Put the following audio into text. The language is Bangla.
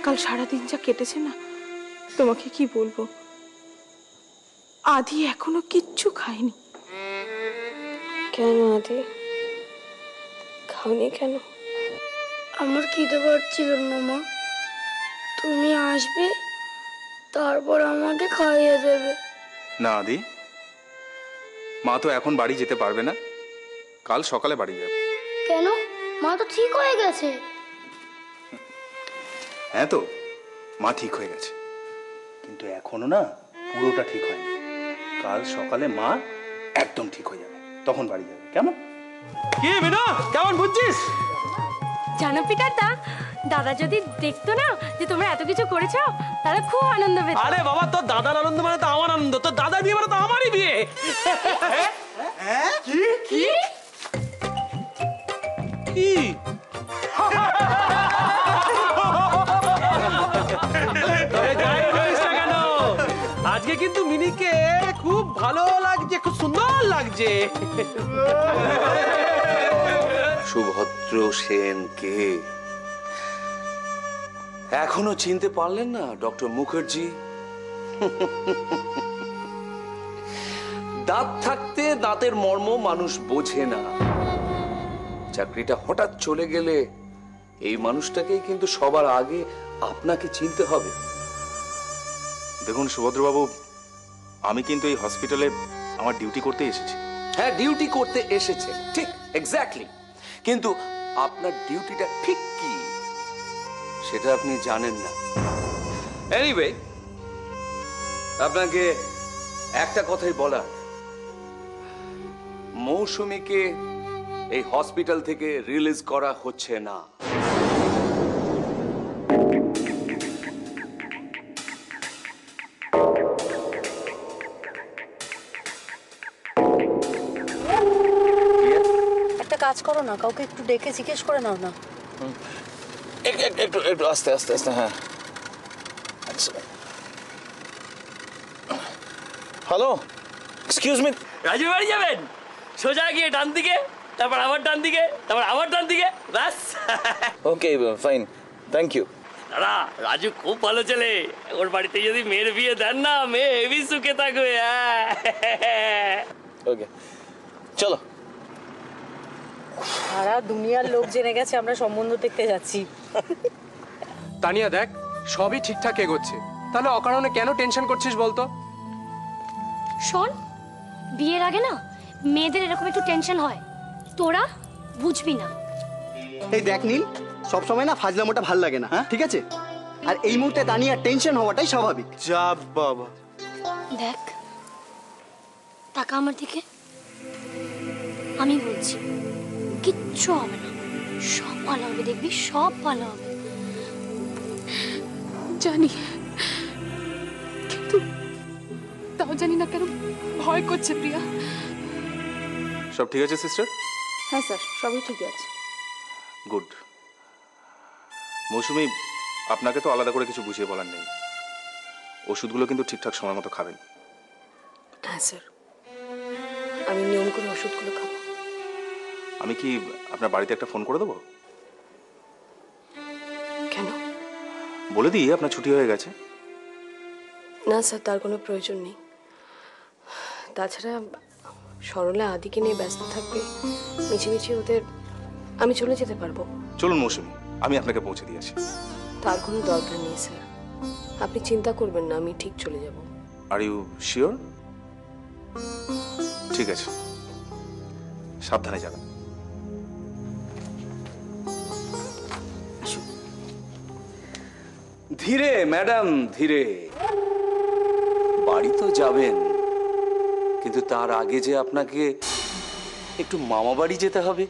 কাল সারাদিন যা কেটেছে না, তোমাকে কি বলবো। আদি এখনো কিচ্ছু খায়নি। কেন আদি খাওনি কেন? আমার খিদে পাচ্ছিল না মা, তুমি আসবে তারপর আমাকে খাইয়ে দেবে। না আদি, মা তো এখন বাড়ি যেতে পারবে না, কাল সকালে বাড়ি যাবে। কেন? মা তো ঠিক হয়ে গেছে। হ্যাঁ তো, মা ঠিক হয়ে গেছে, কিন্তু এখনো না পুরোটা ঠিক হয়নি। কাল সকালে মা একদম ঠিক হয়ে যাবে, তখন বাড়ি যাবে। কেমন? কি বিনু, কেমন বুঝছিস? জানো পিটারদা, দাদা যদি দেখতো না যে তোমরা এত কিছু করেছো, তাহলে খুব আনন্দ পেত। আরে বাবা, তোর দাদার আনন্দ মানে তো আমার আনন্দ, তোর দাদা বিয়ে মানে তো আমারই বিয়ে। কি কি কি? আজকে কিন্তু মিনিকে খুব ভালো লাগছে, খুব সুন্দর লাগছে। সুভদ্র সেন কে এখনো চিনতে পারলেন না ডক্টর মুখার্জি? দাঁত থাকতে দাঁতের মর্ম মানুষ বোঝে না। চাকরিটা হঠাৎ চলে গেলে এই মানুষটাকেই কিন্তু সবার আগে আপনাকে চিনতে হবে। দেখুন সুভদ্রবাবু, আমি কিন্তু এই হসপিটালে আমার ডিউটি করতে এসেছি। হ্যাঁ, ডিউটি করতে এসেছে, ঠিক, এক্স্যাক্টলি। কিন্তু আপনার ডিউটিটা ঠিক কি সেটা আপনি জানেন না। এনিওয়ে, আপনাকে একটা কথাই বলার, মৌসুমীকে এই হসপিটাল থেকে রিলিজ করা হচ্ছে না। একটা কাজ করো না, কাউকে একটু ডেকে জিজ্ঞেস করে নাও না। একটু একটু আস্তে আস্তে আস্তে। হ্যাঁ, হ্যালো, এক্সকিউজ মি। রাজু বাড়ি যাবেন? সোজা গিয়ে ডান দিকে, তারপর আবার ডান দিকে, তারপর আবার ডান দিকে, ব্যাস। ওকে, ফাইন, থ্যাংক ইউ। দাদা, রাজু খুব ভালো ছেলে, ওর বাড়িতে যদি মেয়ের বিয়ে দেন না, মেয়ে হেভি সুখে থাকবে। ওকে, চলো। সারা দুনিয়ার লোক জেনে গেছে আমরা সম্বন্ধ দেখতে যাচ্ছি। তানিয়া দেখ, সবই ঠিকঠাক এগোচ্ছে, তাহলে অকারণে কেন টেনশন করছিস বলতো? শোন, বিয়ের আগে না মেয়েদের এরকম একটু টেনশন হয়, তোরা বুঝবি না। এই দেখ নীল, সবসময় না ফাজলামোটা ভাল লাগে না, হ্যাঁ ঠিক আছে? আর এই মুহূর্তে তানিয়া টেনশন হওয়াটাই স্বাভাবিক। যা বাবা। দেখ, টাকা আমার দিকে, আমি বলছি কিচ্ছু হবে না, সব ভালো হবে, দেখবি সব ভালো হবে। জানি, কিন্তু তাও জানি না কেন ভয় করছে প্রিয়া। সব ঠিক আছে সিস্টার? হ্যাঁ স্যার, সবই ঠিক আছে। গুড। মৌসুমী, আপনাকে তো আলাদা করে কিছু বুঝিয়ে বলার নেই, ওষুধগুলো কিন্তু ঠিকঠাক সময় মতো খাবেন। হ্যাঁ স্যার, আমি নিয়ম করে ওষুধগুলো খাবো। আমি কি আপনার বাড়িতে একটা ফোন করে দেবো? কেন? বলে দিই আপনার ছুটি হয়ে গেছে। না স্যার, তার কোনো প্রয়োজন নেই। তাছাড়া সরলা আদিকে নিয়ে ব্যস্ত থাকবে, মিছিমিছি ওদের আমি চলে যেতে পারবো। চলুন মৌসুমী, আমি আপনাকে পৌঁছে দিয়েছি। তার কোনো দরকার নেই স্যার, আপনি চিন্তা করবেন না, আমি ঠিক চলে যাব। Are you sure? ঠিক আছে, সাবধানে যাবেন। ধীরে ম্যাডাম, ধীরে। বাড়ি তো যাবেন, কিন্তু তার আগে যে আপনাকে একটু মামা বাড়ি যেতে হবে।